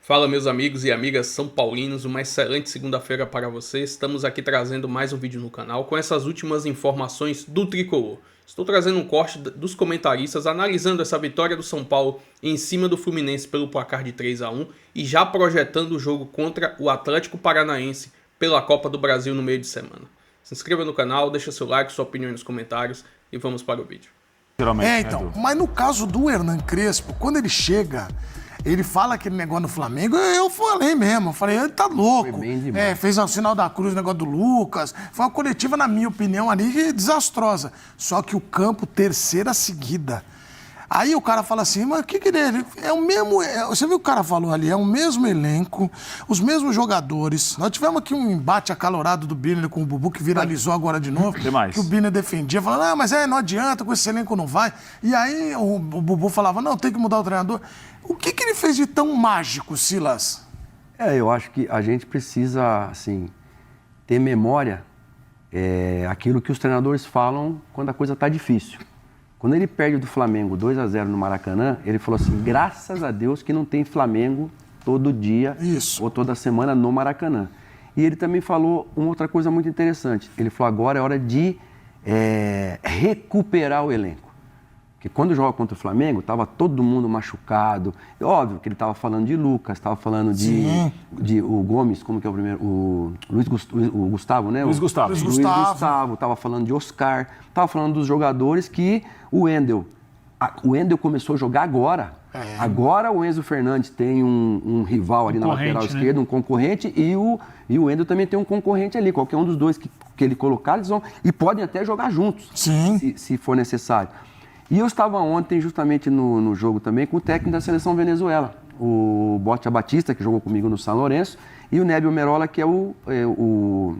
Fala, meus amigos e amigas são paulinos, uma excelente segunda-feira para vocês. Estamos aqui trazendo mais um vídeo no canal com essas últimas informações do Tricolor. Estou trazendo um corte dos comentaristas analisando essa vitória do São Paulo em cima do Fluminense pelo placar de 3-1 e já projetando o jogo contra o Atlético Paranaense pela Copa do Brasil no meio de semana. Se inscreva no canal, deixa seu like, sua opinião nos comentários e vamos para o vídeo. Mas no caso do Hernan Crespo, quando ele chega, ele fala aquele negócio no Flamengo, eu falei mesmo, eu falei, ele tá louco. Foi bem demais. Fez o sinal da cruz, o negócio do Lucas. Foi uma coletiva, na minha opinião, ali desastrosa. Só que o campo, terceira seguida. Aí o cara fala assim, mas o que ele é o mesmo... você viu o que o cara falou ali? É o mesmo elenco, os mesmos jogadores. Nós tivemos aqui um embate acalorado do Birner com o Bubu, que viralizou agora de novo. Que o Birner defendia, falando, mas não adianta, com esse elenco não vai. E aí o Bubu falava, não, tem que mudar o treinador. O que ele fez de tão mágico, Silas? Eu acho que a gente precisa, assim, ter memória, aquilo que os treinadores falam quando a coisa está difícil. Quando ele perde do Flamengo 2-0 no Maracanã, ele falou assim, graças a Deus que não tem Flamengo todo dia ou toda semana no Maracanã. E ele também falou uma outra coisa muito interessante. Ele falou, agora é hora de recuperar o elenco. Porque quando joga contra o Flamengo, estava todo mundo machucado. Óbvio que ele estava falando de Lucas, estava falando de o Gomes, como que é o primeiro? O Gustavo, né? Luiz Gustavo. Luiz Gustavo, estava falando de Oscar, estava falando dos jogadores que o Wendel começou a jogar agora. Agora o Enzo Fernandes tem um rival ali na lateral esquerda, um concorrente, e o Wendel também tem um concorrente ali. Qualquer um dos dois que ele colocar, eles vão... E podem até jogar juntos, se for necessário. E eu estava ontem, justamente no jogo também, com o técnico da seleção Venezuela, o Botia Batista, que jogou comigo no São Lourenço, e o Nébio Merola, que é o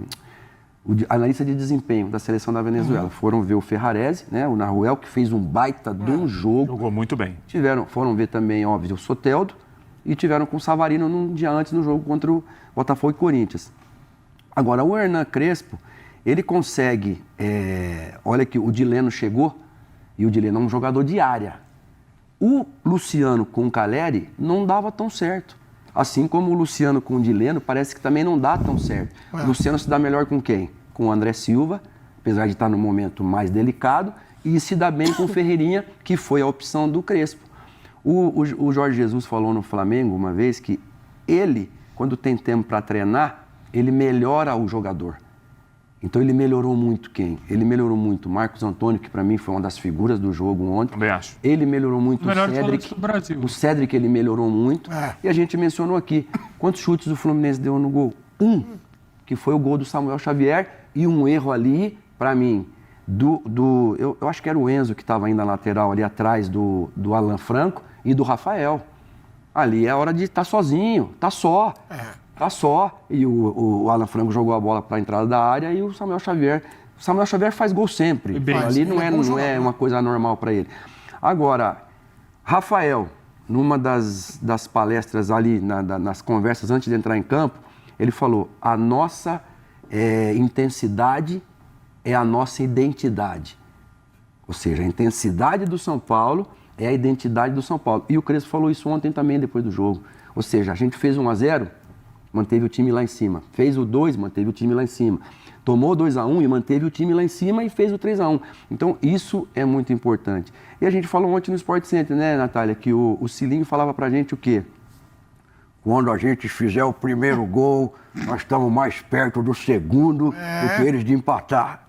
analista de desempenho da seleção da Venezuela. Foram ver o Ferrarese, né, o Nahuel, que fez um baita de um jogo. Jogou muito bem. Foram ver também, óbvio, o Soteldo, e tiveram com o Savarino num dia antes no jogo contra o Botafogo e Corinthians. Agora, o Hernan Crespo, ele consegue... olha que o Dileno chegou, e o Dileno é um jogador de área. O Luciano com o Caleri não dava tão certo. Assim como o Luciano com o Dileno parece que também não dá tão certo. O Luciano se dá melhor com quem? Com o André Silva, apesar de estar num momento mais delicado, e se dá bem com o Ferreirinha, que foi a opção do Crespo. O Jorge Jesus falou no Flamengo uma vez que ele, quando tem tempo para treinar, ele melhora o jogador. Então ele melhorou muito quem? Ele melhorou muito o Marcos Antônio, que para mim foi uma das figuras do jogo ontem. Também acho. Ele melhorou muito o Cédric. O Cédric ele melhorou muito. E a gente mencionou aqui, quantos chutes o Fluminense deu no gol? Que foi o gol do Samuel Xavier, e um erro ali, para mim, eu acho que era o Enzo que estava ainda na lateral ali atrás do Alan Franco e do Rafael. Ali é hora de estar sozinho, tá só. Tá só, e o Alan Franco jogou a bola para a entrada da área e o Samuel Xavier faz gol sempre. Ali não é uma coisa normal para ele. Agora, Rafael, numa das palestras ali, nas conversas antes de entrar em campo, ele falou, a nossa intensidade é a nossa identidade. Ou seja, a intensidade do São Paulo é a identidade do São Paulo. E o Crespo falou isso ontem também, depois do jogo. Ou seja, a gente fez 1-0, manteve o time lá em cima. Fez o 2, manteve o time lá em cima. Tomou 2-1 e manteve o time lá em cima e fez o 3-1. Então, isso é muito importante. E a gente falou ontem no Sport Center, né, Natália, que o Cilinho falava pra gente o quê? Quando a gente fizer o primeiro gol, nós estamos mais perto do segundo do que eles de empatar.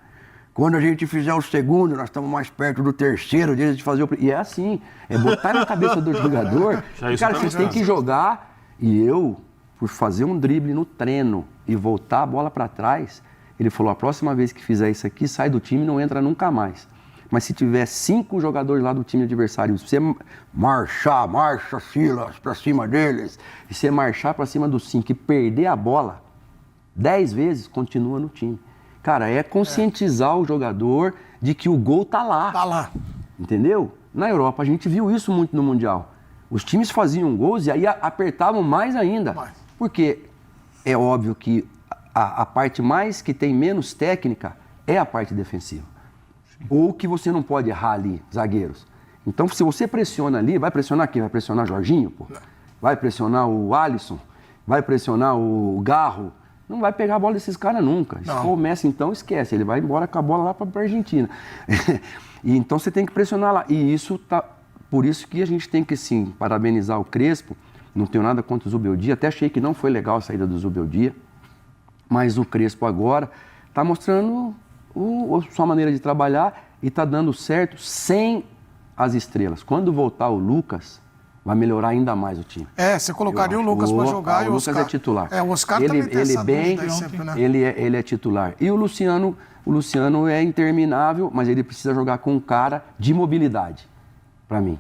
Quando a gente fizer o segundo, nós estamos mais perto do terceiro deles de fazer o... E é assim, é botar na cabeça do jogador, cara, vocês têm que jogar. E por fazer um drible no treino e voltar a bola para trás, ele falou, a próxima vez que fizer isso aqui, sai do time e não entra nunca mais. Mas se tiver 5 jogadores lá do time adversário, se você marcha, Silas, para cima deles, e você marchar para cima dos 5 e perder a bola 10 vezes, continua no time. Cara, é conscientizar o jogador de que o gol tá lá. Tá lá. Entendeu? Na Europa, a gente viu isso muito no Mundial. Os times faziam gols e aí apertavam mais ainda. Porque é óbvio que a parte mais que tem menos técnica é a parte defensiva. Ou que você não pode errar ali, zagueiros. Então, se você pressiona ali, vai pressionar quem? Vai pressionar Jorginho, pô? vai pressionar o Alisson, vai pressionar o Garro. Não vai pegar a bola desses caras nunca. Se for o Messi, então, esquece. Ele vai embora com a bola lá para a Argentina. E então você tem que pressionar lá. E isso tá... Por isso que a gente tem que, sim, parabenizar o Crespo. Não tenho nada contra o Zubeldia. Até achei que não foi legal a saída do Zubeldia. Mas o Crespo agora está mostrando sua maneira de trabalhar e está dando certo sem as estrelas. Quando voltar o Lucas, vai melhorar ainda mais o time. Você colocaria o Lucas para jogar e o Oscar. O Lucas é titular. O Oscar também tem essa dúvida aí sempre, né? Ele é titular. E o Luciano é interminável, mas ele precisa jogar com um cara de mobilidade, para mim.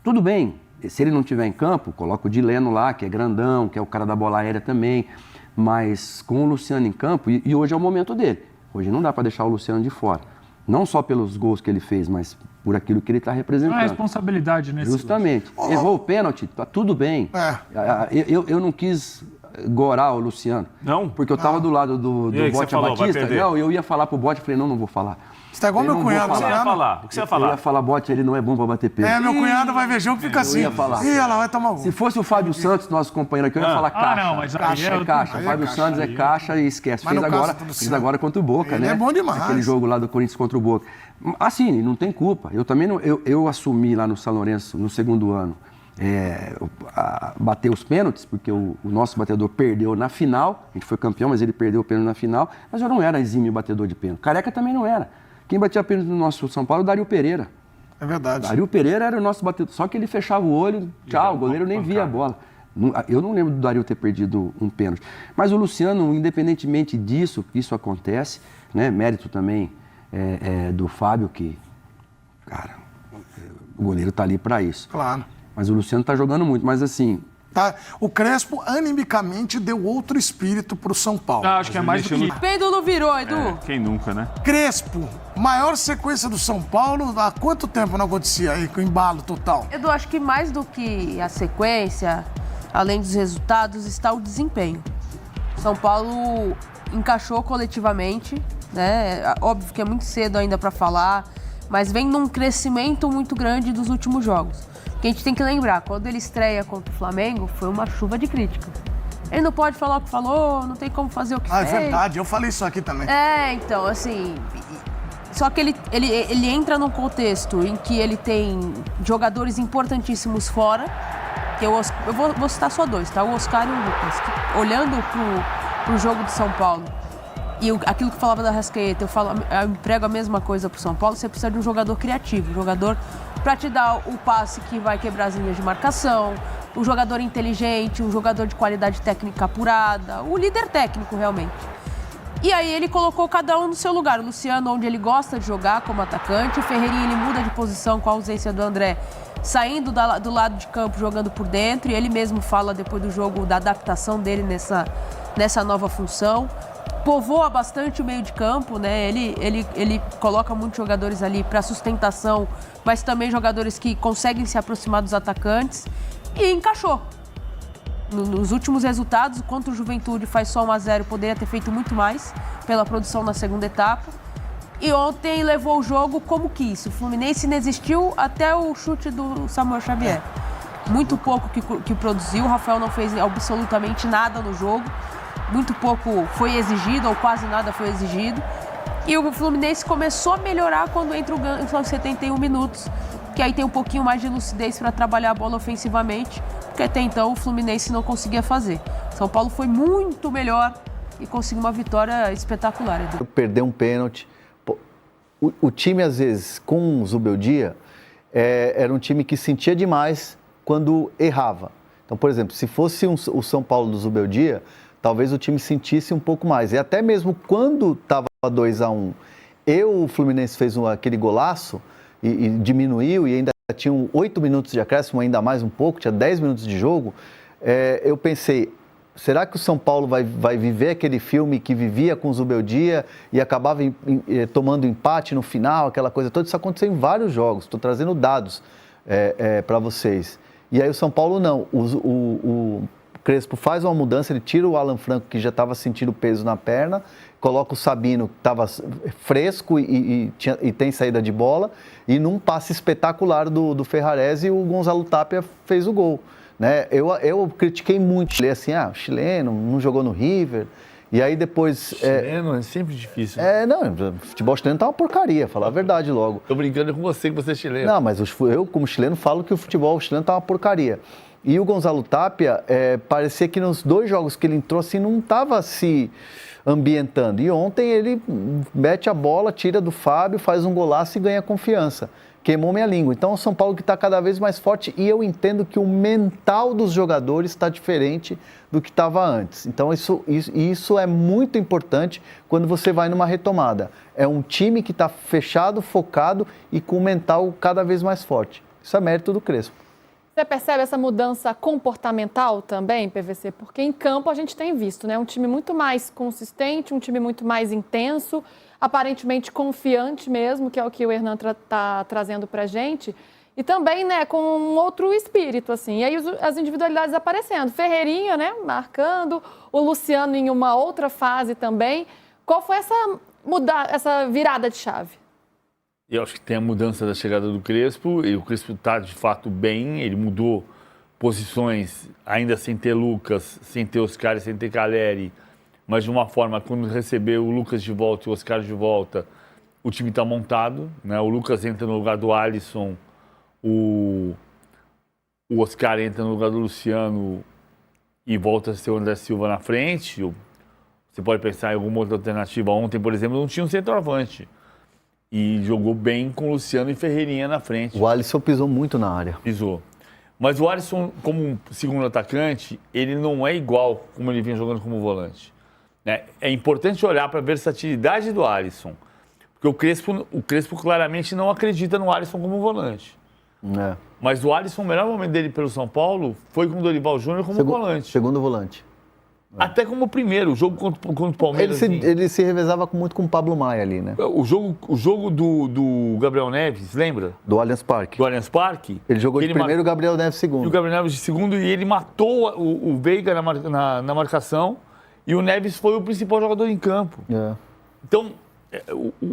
Tudo bem, se ele não estiver em campo, coloca o Dileno lá, que é grandão, que é o cara da bola aérea também, mas com o Luciano em campo, e hoje é o momento dele. Hoje não dá para deixar o Luciano de fora. Não só pelos gols que ele fez, mas por aquilo que ele está representando. Não é responsabilidade nesse Justamente. Errou o pênalti, tá tudo bem. Eu não quis gorar o Luciano. Não? Porque eu estava do lado do Bote Batista. Não, eu ia falar pro Bote, falei, não vou falar. Você tá igual meu cunhado. O que você ia falar? O que você ia falar? Eu ia falar, Bote, ele não é bom para bater pênalti. Meu cunhado vai ver jogo e fica assim. Eu ia falar. Ih, ela vai tomar gol. Se fosse o Fábio Santos, nosso companheiro aqui, eu ia falar caixa. Não, mas caixa é caixa. O Fábio Santos é caixa e esquece. Fez agora contra o Boca, né? É bom demais. Aquele jogo lá do Corinthians contra o Boca. Assim, não tem culpa. Eu também não, eu assumi lá no São Lourenço, no segundo ano, bater os pênaltis, porque o nosso batedor perdeu na final. A gente foi campeão, mas ele perdeu o pênalti na final. Mas eu não era exímio batedor de pênalti. Careca também não era. Quem batia pênalti no nosso São Paulo, o Dario Pereira. É verdade. Dario Pereira era o nosso batedor. Só que ele fechava o olho, tchau, o goleiro nem via a bola. Eu não lembro do Dario ter perdido um pênalti. Mas o Luciano, independentemente disso, isso acontece, né? Mérito também do Fábio, que, cara, o goleiro tá ali para isso. Claro. Mas o Luciano tá jogando muito, mas assim... Tá. O Crespo, animicamente, deu outro espírito pro São Paulo. Acho que é mais do que... Pêndulo virou, Edu. Quem nunca, né? Crespo, maior sequência do São Paulo, há quanto tempo não acontecia aí, com embalo total? Edu, acho que mais do que a sequência, além dos resultados, está o desempenho. São Paulo encaixou coletivamente, né? Óbvio que é muito cedo ainda para falar, mas vem num crescimento muito grande dos últimos jogos. Que a gente tem que lembrar, quando ele estreia contra o Flamengo, foi uma chuva de crítica. Ele não pode falar o que falou, não tem como fazer o que fez. É verdade, eu falei isso aqui também. Então, assim... Só que ele entra num contexto em que ele tem jogadores importantíssimos fora, que eu vou citar só dois, tá? O Oscar e o Lucas. Que, olhando pro jogo de São Paulo, e aquilo que eu falava da Arrascaeta, eu emprego a mesma coisa pro São Paulo, você precisa de um jogador criativo, um jogador para te dar o passe que vai quebrar as linhas de marcação, um jogador inteligente, um jogador de qualidade técnica apurada, o líder técnico realmente. E aí ele colocou cada um no seu lugar. O Luciano, onde ele gosta de jogar como atacante, o Ferreirinha ele muda de posição com a ausência do André, saindo do lado de campo, jogando por dentro, e ele mesmo fala depois do jogo da adaptação dele nessa nova função. Povoa bastante o meio de campo, né? Ele coloca muitos jogadores ali para sustentação, mas também jogadores que conseguem se aproximar dos atacantes, e encaixou. Nos últimos resultados, contra o Juventude faz só 1-0, poderia ter feito muito mais pela produção na segunda etapa. E ontem levou o jogo como quis. O Fluminense inexistiu até o chute do Samuel Xavier. Muito pouco que produziu, o Rafael não fez absolutamente nada no jogo. Muito pouco foi exigido, ou quase nada foi exigido. E o Fluminense começou a melhorar quando entra o Ganso aos 71 minutos, que aí tem um pouquinho mais de lucidez para trabalhar a bola ofensivamente, porque até então o Fluminense não conseguia fazer. São Paulo foi muito melhor e conseguiu uma vitória espetacular, Edu. Perder um pênalti. O time, às vezes, com o Zubeldia, era um time que sentia demais quando errava. Então, por exemplo, se fosse o São Paulo do Zubeldia, talvez o time sentisse um pouco mais. E até mesmo quando estava 2-1, o Fluminense fez aquele golaço e diminuiu e ainda tinham 8 minutos de acréscimo, ainda mais um pouco, tinha 10 minutos de jogo, eu pensei, será que o São Paulo vai viver aquele filme que vivia com o Zubeldia e acabava tomando empate no final, aquela coisa toda? Isso aconteceu em vários jogos, estou trazendo dados para vocês. E aí o São Paulo não, o Crespo faz uma mudança, ele tira o Alan Franco, que já estava sentindo peso na perna, coloca o Sabino, que estava fresco e tem saída de bola, e num passe espetacular do Ferrarese, o Gonzalo Tapia fez o gol. né? Eu critiquei muito, falei assim, chileno, não jogou no River, e aí depois... Chileno é sempre difícil. Futebol chileno tá uma porcaria, falar a verdade logo. Tô brincando com você, que você é chileno. Não, mas eu, como chileno, falo que o futebol chileno tá uma porcaria. E o Gonzalo Tapia, parecia que nos 2 jogos que ele entrou, assim, não tava se ambientando. E ontem ele mete a bola, tira do Fábio, faz um golaço e ganha confiança. Queimou minha língua. Então, o São Paulo que está cada vez mais forte, e eu entendo que o mental dos jogadores está diferente do que estava antes. Então, isso é muito importante quando você vai numa retomada. É um time que está fechado, focado e com o mental cada vez mais forte. Isso é mérito do Crespo. Você percebe essa mudança comportamental também, PVC? Porque em campo a gente tem visto, né? Um time muito mais consistente, um time muito mais intenso, aparentemente confiante mesmo, que é o que o Hernan está trazendo para a gente. E também, né, com um outro espírito, assim. E aí as individualidades aparecendo. Ferreirinha, né, marcando. O Luciano em uma outra fase também. Qual foi essa virada de chave? Eu acho que tem a mudança da chegada do Crespo, e o Crespo está de fato bem, ele mudou posições, ainda sem ter Lucas, sem ter Oscar, sem ter Caleri, mas de uma forma, quando recebeu o Lucas de volta e o Oscar de volta, o time está montado, né? O Lucas entra no lugar do Alisson, o Oscar entra no lugar do Luciano e volta a ser o André Silva na frente. Você pode pensar em alguma outra alternativa. Ontem, por exemplo, não tinha um centroavante. E jogou bem com Luciano e Ferreirinha na frente. O Alisson pisou muito na área. Pisou. Mas o Alisson, como segundo atacante, ele não é igual como ele vinha jogando como volante. Né? É importante olhar para a versatilidade do Alisson. Porque o Crespo claramente não acredita no Alisson como volante. Mas o Alisson, o melhor momento dele pelo São Paulo foi com o Dorival Júnior como volante. Segundo volante. Até como primeiro, o jogo contra o Palmeiras. Ele se revezava muito com o Pablo Maia ali, né? O jogo do Gabriel Neves, lembra? Do Allianz Parque. Do Allianz Parque. Ele jogou de primeiro e o Gabriel Neves segundo. E o Gabriel Neves de segundo, e ele matou o Veiga na marcação, e o Neves foi o principal jogador em campo. Então,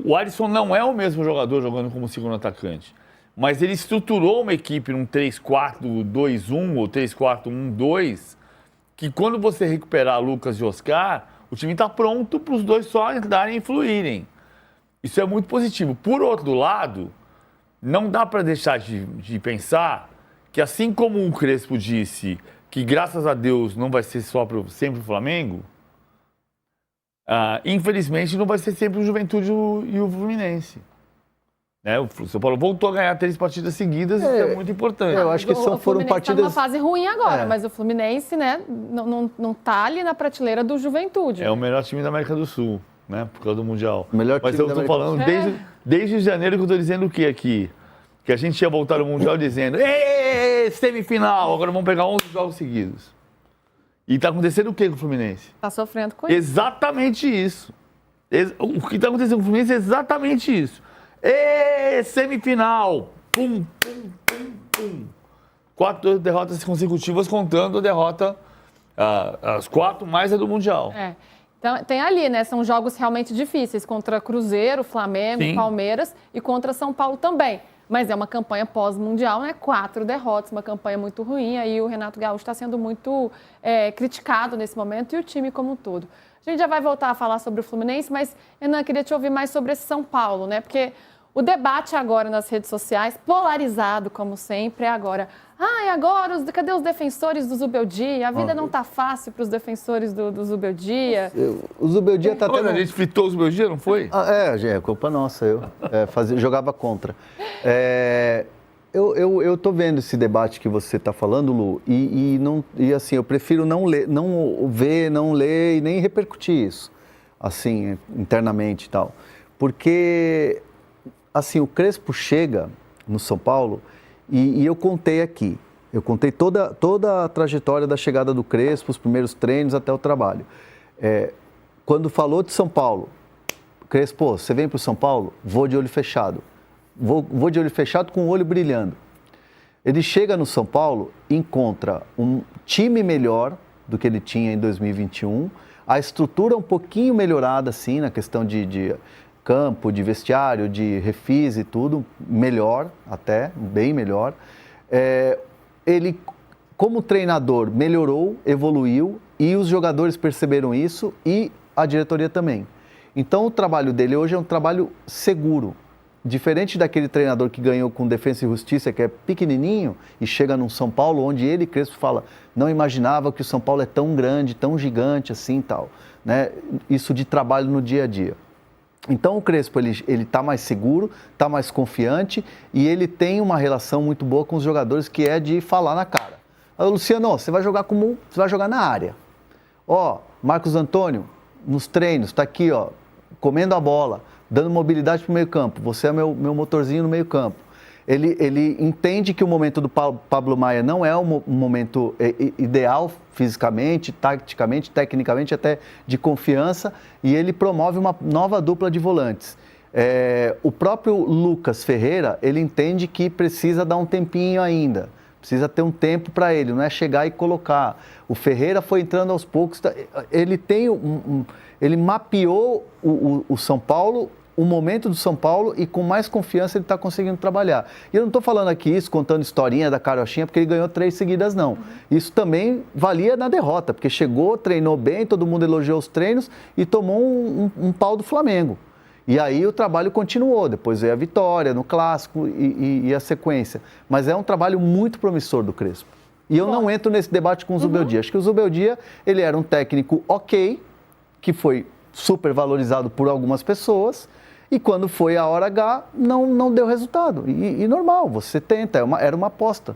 o Alisson não é o mesmo jogador jogando como segundo atacante, mas ele estruturou uma equipe num 3-4-2-1 ou 3-4-1-2, que quando você recuperar Lucas e Oscar, o time está pronto para os dois só entrarem e fluírem. Isso é muito positivo. Por outro lado, não dá para deixar de pensar que, assim como o Crespo disse que, graças a Deus, não vai ser só sempre o Flamengo, infelizmente não vai ser sempre o Juventude e o Fluminense. Né? O São Paulo voltou a ganhar 3 partidas seguidas, isso é muito importante. Eu acho que foram partidas... Está numa fase ruim agora, mas o Fluminense, né, não está ali na prateleira do Juventude. É o melhor time da América do Sul, né, por causa do Mundial. Mas eu estou falando desde janeiro que eu estou dizendo o quê aqui? Que a gente ia voltar ao Mundial dizendo, semifinal, agora vamos pegar 11 jogos seguidos. E está acontecendo o quê com o Fluminense? Está sofrendo com isso. Exatamente isso. O que está acontecendo com o Fluminense é exatamente isso. Semifinal. Pum, pum, pum, pum. 4 derrotas consecutivas, contando a derrota, as 4 mais a do Mundial. Então, tem ali, né? São jogos realmente difíceis contra Cruzeiro, Flamengo, Sim. Palmeiras e contra São Paulo também. Mas é uma campanha pós-mundial, né? 4 derrotas, uma campanha muito ruim. Aí o Renato Gaúcho está sendo muito criticado nesse momento e o time como um todo. A gente já vai voltar a falar sobre o Fluminense, mas, Hernan, queria te ouvir mais sobre esse São Paulo, né? Porque o debate agora nas redes sociais, polarizado como sempre, é agora. Agora, cadê os defensores do Zubeldia? A vida não tá fácil para os defensores do Zubeldia. O Zubeldia tá tendo... A gente fritou o Zubeldia, não foi? É culpa nossa, jogava contra. Eu tô vendo esse debate que você tá falando, Lu, e assim, eu prefiro não ler e nem repercutir isso, assim, internamente e tal. Porque, assim, o Crespo chega no São Paulo e eu contei aqui, toda a trajetória da chegada do Crespo, os primeiros treinos até o trabalho. Quando falou de São Paulo, Crespo, você vem pro São Paulo? Vou de olho fechado. Vou de olho fechado com o olho brilhando. Ele chega no São Paulo, encontra um time melhor do que ele tinha em 2021, a estrutura um pouquinho melhorada, assim, na questão de campo, de vestiário, de refis e tudo, melhor até, bem melhor. Ele como treinador, melhorou, evoluiu e os jogadores perceberam isso e a diretoria também. Então, o trabalho dele hoje é um trabalho seguro. Diferente daquele treinador que ganhou com Defensa e Justiça, que é pequenininho e chega num São Paulo, onde ele, Crespo, fala, não imaginava que o São Paulo é tão grande, tão gigante assim e tal. Né? Isso de trabalho no dia a dia. Então, o Crespo, ele tá mais seguro, tá mais confiante e ele tem uma relação muito boa com os jogadores, que é de falar na cara. Luciano, você vai jogar na área. Ó, Marcos Antônio, nos treinos, tá aqui, ó, comendo a bola, dando mobilidade para o meio campo. Você é meu motorzinho no meio campo. Ele entende que o momento do Pablo Maia não é um momento ideal fisicamente, taticamente, tecnicamente, até de confiança, e ele promove uma nova dupla de volantes. O próprio Lucas Ferreira, ele entende que precisa dar um tempinho ainda, precisa ter um tempo para ele, não é chegar e colocar. O Ferreira foi entrando aos poucos, ele tem ele mapeou o São Paulo, o momento do São Paulo, e com mais confiança ele está conseguindo trabalhar. E eu não estou falando aqui isso, contando historinha da carochinha, porque ele ganhou 3 seguidas, não. Isso também valia na derrota, porque chegou, treinou bem, todo mundo elogiou os treinos e tomou um pau do Flamengo. E aí o trabalho continuou, depois veio a vitória no Clássico e a sequência. Mas é um trabalho muito promissor do Crespo. E eu não entro nesse debate com o Zubeldia. Acho que o Zubeldia, ele era um técnico ok, que foi super valorizado por algumas pessoas, e quando foi a hora H, não deu resultado. E normal, você tenta, era uma aposta.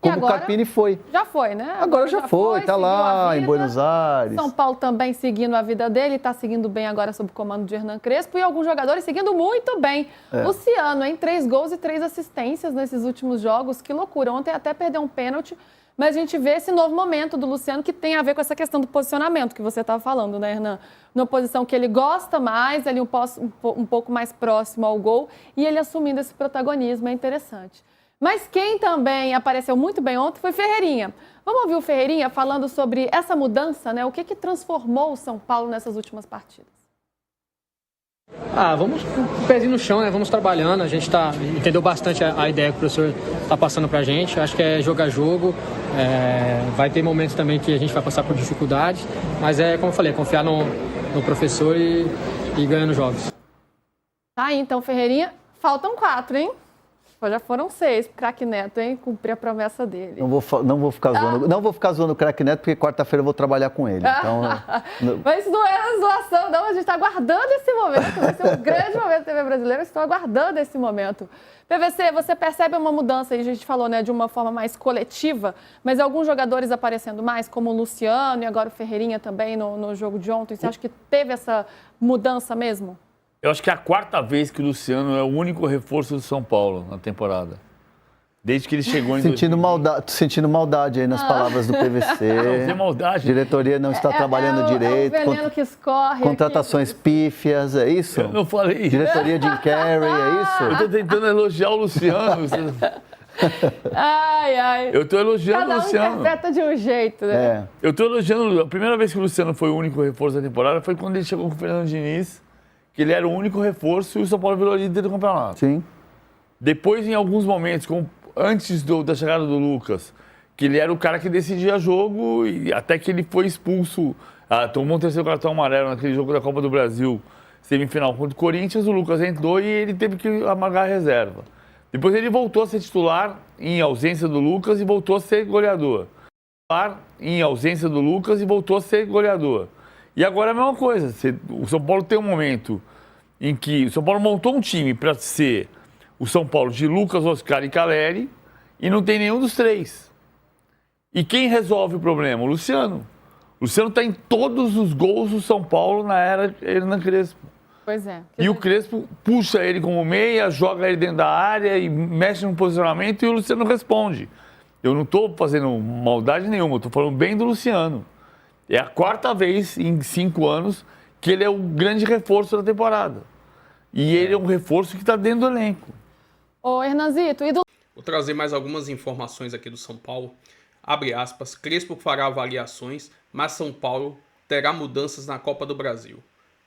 Como o Carpini foi. Já foi, né? Agora já foi, tá lá em Buenos Aires. São Paulo também seguindo a vida dele, está seguindo bem agora sob o comando de Hernan Crespo, e alguns jogadores seguindo muito bem. Luciano, hein? 3 gols e 3 assistências nesses últimos jogos, que loucura. Ontem até perdeu um pênalti, mas a gente vê esse novo momento do Luciano, que tem a ver com essa questão do posicionamento que você estava falando, né, Hernan? Numa posição que ele gosta mais, ali um pouco mais próximo ao gol, e ele assumindo esse protagonismo, é interessante. Mas quem também apareceu muito bem ontem foi Ferreirinha. Vamos ouvir o Ferreirinha falando sobre essa mudança, né? O que transformou o São Paulo nessas últimas partidas? Vamos com o pezinho no chão, né? Vamos trabalhando. A gente entendeu bastante a ideia que o professor está passando para a gente. Acho que é jogar jogo. Vai ter momentos também que a gente vai passar por dificuldades. Mas como eu falei, confiar no professor e ganhando jogos. Tá aí, então, Ferreirinha. Faltam 4, hein? Já foram 6 pro Craque Neto, hein? Cumprir a promessa dele. Não vou ficar zoando o Craque Neto, porque quarta-feira eu vou trabalhar com ele. Então, Mas isso não é zoação, não. A gente está aguardando esse momento. Vai ser um grande momento da TV brasileira. Estou aguardando esse momento. PVC, você percebe uma mudança, a gente falou, né, de uma forma mais coletiva, mas alguns jogadores aparecendo mais, como o Luciano e agora o Ferreirinha também no jogo de ontem. Você acha que teve essa mudança mesmo? Eu acho que é a 4ª vez que o Luciano é o único reforço do São Paulo na temporada. Desde que ele chegou em... Sentindo maldade aí nas palavras do PVC. Não tem maldade. Diretoria não está trabalhando direito. É o veneno que escorre. Contratações pífias, é isso? Eu não falei. Diretoria Jim Carrey, é isso? Eu estou tentando elogiar o Luciano. Ai. Eu estou elogiando o Luciano. Cada um interpreta de um jeito, né? Eu estou elogiando... A primeira vez que o Luciano foi o único reforço da temporada foi quando ele chegou com o Fernando Diniz, que ele era o único reforço e o São Paulo virou líder do campeonato. Sim. Depois, em alguns momentos, antes da chegada do Lucas, que ele era o cara que decidia jogo, e até que ele foi expulso, tomou um 3º cartão amarelo naquele jogo da Copa do Brasil, semifinal contra o Corinthians, o Lucas entrou e ele teve que amargar a reserva. Depois ele voltou a ser titular em ausência do Lucas e voltou a ser goleador. E agora é a mesma coisa. O São Paulo tem um momento em que o São Paulo montou um time para ser o São Paulo de Lucas, Oscar e Caleri, e não tem nenhum dos 3. E quem resolve o problema? O Luciano. O Luciano está em todos os gols do São Paulo na era Hernan Crespo. Pois é. E o Crespo puxa ele como meia, joga ele dentro da área e mexe no posicionamento, e o Luciano responde. Eu não estou fazendo maldade nenhuma, estou falando bem do Luciano. É a 4ª vez em 5 anos que ele é o grande reforço da temporada. E ele é um reforço que está dentro do elenco. Ô, Hernanzito, Vou trazer mais algumas informações aqui do São Paulo. Abre aspas, Crespo fará avaliações, mas São Paulo terá mudanças na Copa do Brasil.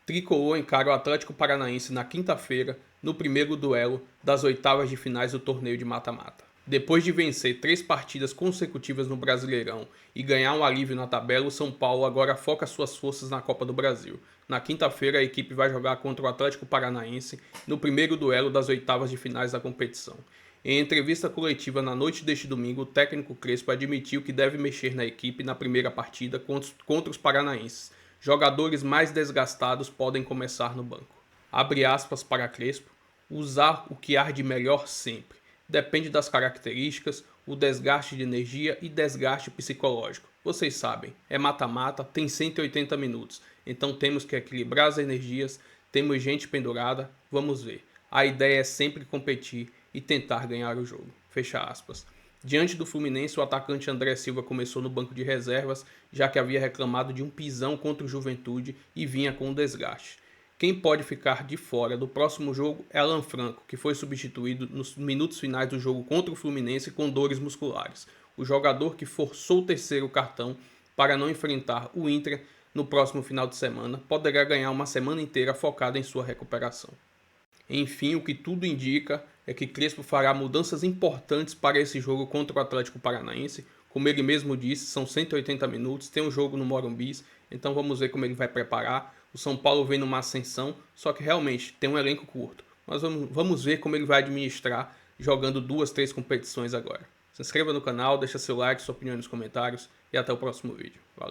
Tricolor encara o Atlético Paranaense na quinta-feira, no primeiro duelo das oitavas de finais do torneio de mata-mata. Depois de vencer 3 partidas consecutivas no Brasileirão e ganhar um alívio na tabela, o São Paulo agora foca suas forças na Copa do Brasil. Na quinta-feira, a equipe vai jogar contra o Atlético Paranaense no primeiro duelo das oitavas de finais da competição. Em entrevista coletiva na noite deste domingo, o técnico Crespo admitiu que deve mexer na equipe na primeira partida contra os paranaenses. Jogadores mais desgastados podem começar no banco. Abre aspas para Crespo, usar o que há de melhor sempre. Depende das características, o desgaste de energia e desgaste psicológico. Vocês sabem, é mata-mata, tem 180 minutos, então temos que equilibrar as energias, temos gente pendurada, vamos ver. A ideia é sempre competir e tentar ganhar o jogo. Fecha aspas. Diante do Fluminense, o atacante André Silva começou no banco de reservas, já que havia reclamado de um pisão contra o Juventude e vinha com um desgaste. Quem pode ficar de fora do próximo jogo é Alan Franco, que foi substituído nos minutos finais do jogo contra o Fluminense com dores musculares. O jogador que forçou o terceiro cartão para não enfrentar o Inter no próximo final de semana poderá ganhar uma semana inteira focada em sua recuperação. Enfim, o que tudo indica é que Crespo fará mudanças importantes para esse jogo contra o Atlético Paranaense. Como ele mesmo disse, são 180 minutos, tem um jogo no Morumbi, então vamos ver como ele vai preparar. O São Paulo vem numa ascensão, só que realmente tem um elenco curto. Mas vamos ver como ele vai administrar jogando 2, 3 competições agora. Se inscreva no canal, deixa seu like, sua opinião nos comentários e até o próximo vídeo. Valeu!